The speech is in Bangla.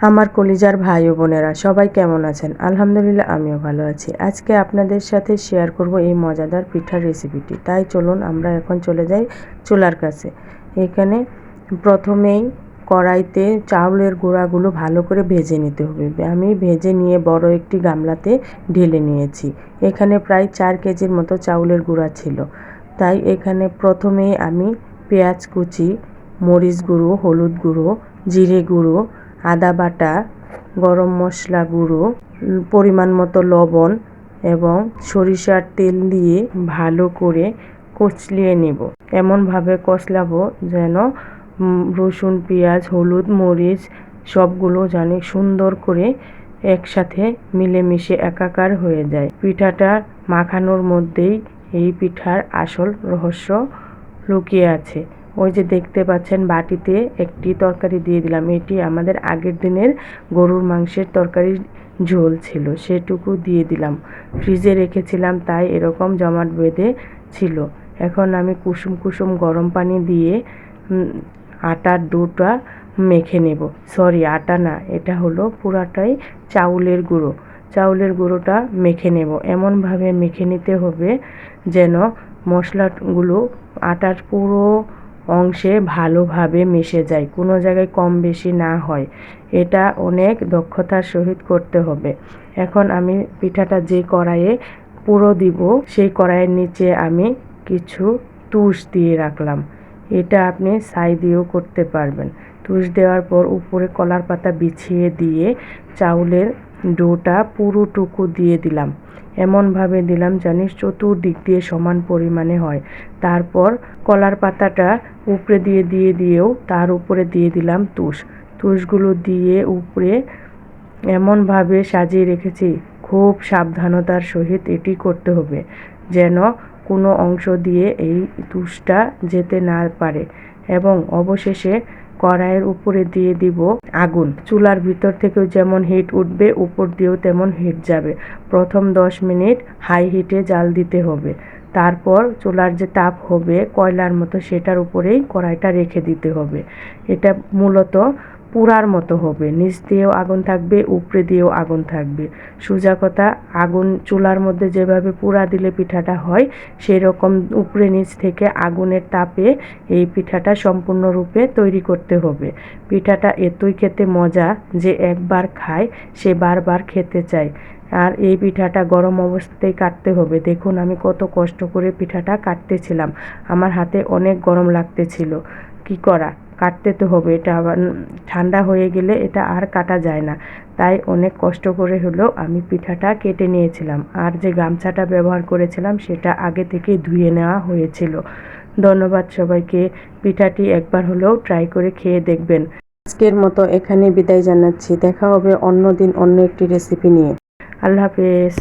আমার কলিজার ভাই ও বোনেরা সবাই কেমন আছেন? আলহামদুলিল্লাহ আমিও ভালো আছি। আজকে আপনাদের সাথে শেয়ার করব এই মজাদার পিঠার রেসিপিটি। তাই চলুন আমরা এখন চলে যাই চুলার কাছে। এখানে প্রথমেই কড়াইতে চাউলের গুঁড়াগুলো ভালো করে ভেজে নিতে হবে। আমি ভেজে নিয়ে বড় একটি গামলাতে ঢেলে নিয়েছি। এখানে প্রায় 4 কেজির মতো চাউলের গুঁড়া ছিল। তাই এখানে প্রথমেই আমি পেঁয়াজ কুচি, মরিচ গুঁড়ো, হলুদ গুঁড়ো, জিরে গুঁড়ো, আদা বাটা, গরম মশলা গুঁড়ো, পরিমাণ মতো লবণ এবং সরিষার তেল দিয়ে ভালো করে কচলিয়ে নেব। এমনভাবে কচলাবো যেন রসুন, পেঁয়াজ, হলুদ, মরিচ সবগুলো জানি সুন্দর করে একসাথে মিলেমিশে একাকার হয়ে যায়। পিঠাটা মাখানোর মধ্যেই এই পিঠার আসল রহস্য লুকিয়ে আছে। ওই যে দেখতে পাচ্ছেন বাটিতে একটি তরকারি দিয়ে দিলাম। এটি আমাদের আগের দিনের গরুর মাংসের তরকারির ঝোল ছিল, সেটুকু দিয়ে দিলাম। ফ্রিজে রেখেছিলাম তাই এরকম জমাট বেঁধে ছিল। এখন আমি কুসুম কুসুম গরম পানি দিয়ে আটার ডোটা মেখে নেব। সরি, আটা না, এটা হলো পুরাটাই চাউলের গুঁড়ো। চাউলের গুঁড়োটা মেখে নেব। এমনভাবে মেখে নিতে হবে যেন মশলাগুলো আটার পুরো অংশে ভালোভাবে মিশে যায়, কোনো জায়গায় কম বেশি না হয়। এটা অনেক দক্ষতার সহিত করতে হবে। এখন আমি পিঠাটা যে কড়াইয়ে পুরো দিব সেই কড়াইয়ের নিচে আমি কিছু তুষ দিয়ে রাখলাম। এটা আপনি ছাই দিয়েও করতে পারবেন। তুষ দেওয়ার পর উপরে কলার পাতা বিছিয়ে দিয়ে চাউলের ডোটা পুরোটুকু দিয়ে দিলাম। এমনভাবে দিলাম জানি চতুর্দিক দিয়ে সমান পরিমাণে হয়। তারপর কলার পাতাটা উপরে দিয়েও তার উপরে দিয়ে দিলাম তুষ। তুষগুলো দিয়ে উপরে এমনভাবে সাজিয়ে রেখেছি। খুব সাবধানতার সহিত এটি করতে হবে যেন কোনো অংশ দিয়ে এই তুষটা যেতে না পারে। এবং অবশেষে কড়াইয়ের উপরে দিয়ে দিব আগুন। চুলার ভিতর থেকেও যেমন হিট উঠবে, উপর দিয়েও তেমন হিট যাবে। প্রথম 10 মিনিট হাই হিটে জাল দিতে হবে। তারপর চুলার যে তাপ হবে কয়লার মতো, সেটার উপরেই কড়াইটা রেখে দিতে হবে। এটা মূলত পুরার মতো হবে, নিচ দিয়েও আগুন থাকবে, উপরে দিয়েও আগুন থাকবে। সোজা কথা, আগুন চুলার মধ্যে যেভাবে পুরা দিলে পিঠাটা হয় সেই রকম উপরে নিচ থেকে আগুনের তাপে এই পিঠাটা সম্পূর্ণরূপে তৈরি করতে হবে। পিঠাটা এতই খেতে মজা যে একবার খায় সে বারবার খেতে চায়। আর এই পিঠাটা গরম অবস্থাতেই কাটতে হবে। দেখুন আমি কত কষ্ট করে পিঠাটা কাটতেছিলাম, আমার হাতে অনেক গরম লাগতেছিল। কি করা, কাটতে তো হবে। এটা আবার ঠান্ডা হয়ে গেলে এটা আর কাটা যায় না। তাই অনেক কষ্ট করে হলেও আমি পিঠাটা কেটে নিয়েছিলাম। আর যে গামছাটা ব্যবহার করেছিলাম সেটা আগে থেকেই ধুয়ে নেওয়া হয়েছিল। ধন্যবাদ সবাইকে। পিঠাটি একবার হলেও ট্রাই করে খেয়ে দেখবেন। আজকের মতো এখানে বিদায় জানাচ্ছি। দেখা হবে অন্য দিন অন্য একটি রেসিপি নিয়ে। আল্লাহ হাফেজ।